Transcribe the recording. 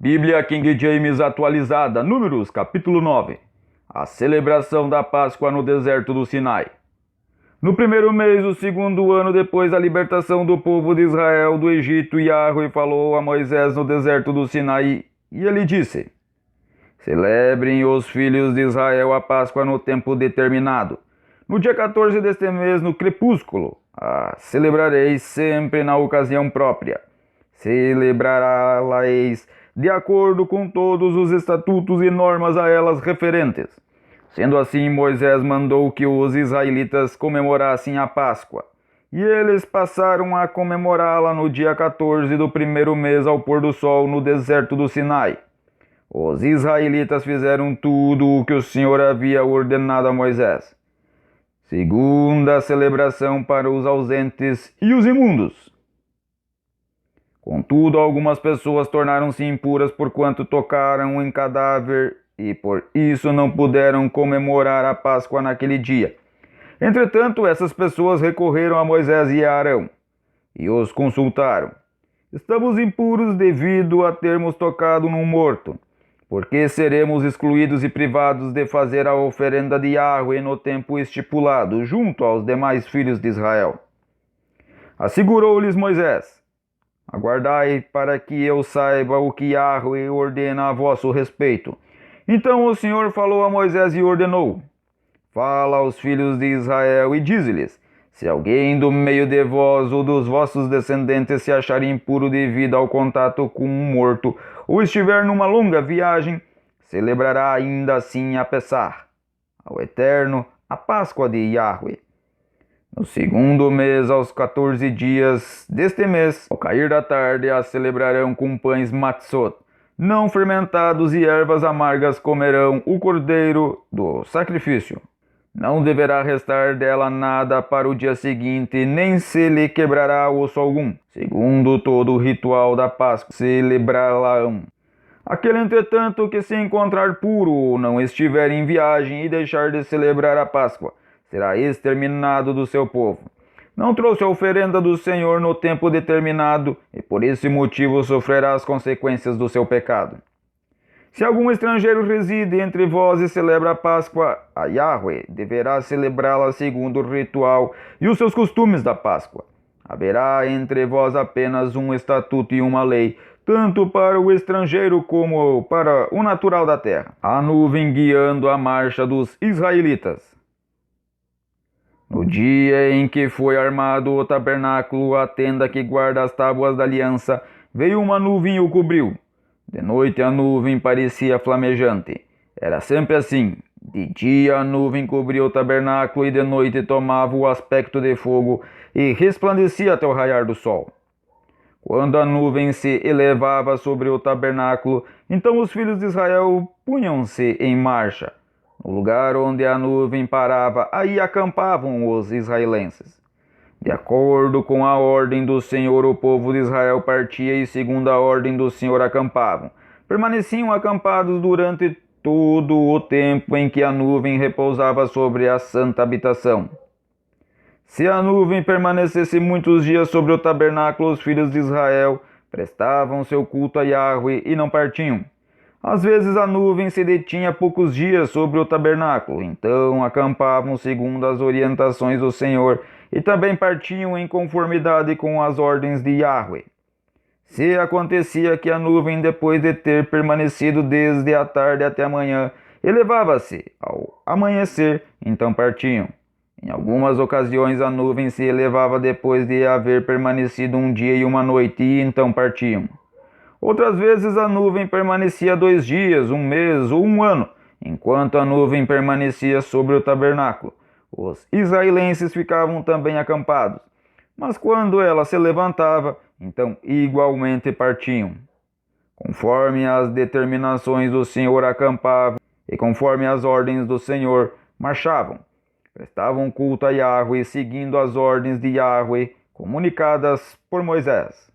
Bíblia King James atualizada, Números, capítulo 9. A celebração da Páscoa no deserto do Sinai. No primeiro mês do segundo ano depois da libertação do povo de Israel do Egito, Yahweh falou a Moisés no deserto do Sinai, e ele disse: Celebrem os filhos de Israel a Páscoa no tempo determinado. No dia 14 deste mês, no crepúsculo, a celebrareis sempre na ocasião própria. Celebrará-la-eis de acordo com todos os estatutos e normas a elas referentes. Sendo assim, Moisés mandou que os israelitas comemorassem a Páscoa. E eles passaram a comemorá-la no dia 14 do primeiro mês ao pôr do sol no deserto do Sinai. Os israelitas fizeram tudo o que o Senhor havia ordenado a Moisés. Segunda celebração para os ausentes e os imundos. Contudo, algumas pessoas tornaram-se impuras porquanto tocaram em cadáver e por isso não puderam comemorar a Páscoa naquele dia. Entretanto, essas pessoas recorreram a Moisés e a Arão e os consultaram. Estamos impuros devido a termos tocado num morto. Porque seremos excluídos e privados de fazer a oferenda de Yahweh no tempo estipulado, junto aos demais filhos de Israel. Assegurou-lhes Moisés: Aguardai para que eu saiba o que Yahweh ordena a vosso respeito. Então o Senhor falou a Moisés e ordenou: Fala aos filhos de Israel e dize-lhes: Se alguém do meio de vós ou dos vossos descendentes se achar impuro devido ao contato com um morto, ou estiver numa longa viagem, celebrará ainda assim a Pessah, ao Eterno, a Páscoa de Yahweh. No segundo mês, aos 14 dias deste mês, ao cair da tarde, a celebrarão com pães matzot, não fermentados, e ervas amargas comerão o cordeiro do sacrifício. Não deverá restar dela nada para o dia seguinte, nem se lhe quebrará osso algum. Segundo todo o ritual da Páscoa, celebrá-la-ão. Aquele, entretanto, que se encontrar puro ou não estiver em viagem e deixar de celebrar a Páscoa, será exterminado do seu povo. Não trouxe a oferenda do Senhor no tempo determinado e por esse motivo sofrerá as consequências do seu pecado. Se algum estrangeiro reside entre vós e celebra a Páscoa a Yahweh, deverá celebrá-la segundo o ritual e os seus costumes da Páscoa. Haverá entre vós apenas um estatuto e uma lei, tanto para o estrangeiro como para o natural da terra: a nuvem guiando a marcha dos israelitas. No dia em que foi armado o tabernáculo, a tenda que guarda as tábuas da aliança, veio uma nuvem e o cobriu. De noite a nuvem parecia flamejante. Era sempre assim. De dia a nuvem cobria o tabernáculo e de noite tomava o aspecto de fogo e resplandecia até o raiar do sol. Quando a nuvem se elevava sobre o tabernáculo, então os filhos de Israel punham-se em marcha. No lugar onde a nuvem parava, aí acampavam os israelenses. De acordo com a ordem do Senhor, o povo de Israel partia e, segundo a ordem do Senhor, acampavam. Permaneciam acampados durante todo o tempo em que a nuvem repousava sobre a santa habitação. Se a nuvem permanecesse muitos dias sobre o tabernáculo, os filhos de Israel prestavam seu culto a Yahweh e não partiam. Às vezes a nuvem se detinha poucos dias sobre o tabernáculo, então acampavam segundo as orientações do Senhor e também partiam em conformidade com as ordens de Yahweh. Se acontecia que a nuvem, depois de ter permanecido desde a tarde até a manhã, elevava-se ao amanhecer, então partiam. Em algumas ocasiões a nuvem se elevava depois de haver permanecido um dia e uma noite, e então partiam. Outras vezes a nuvem permanecia 2 dias, 1 mês ou 1 ano, enquanto a nuvem permanecia sobre o tabernáculo. Os israelenses ficavam também acampados, mas quando ela se levantava, então igualmente partiam. Conforme as determinações do Senhor acampavam, e conforme as ordens do Senhor marchavam. Prestavam culto a Yahweh, seguindo as ordens de Yahweh comunicadas por Moisés.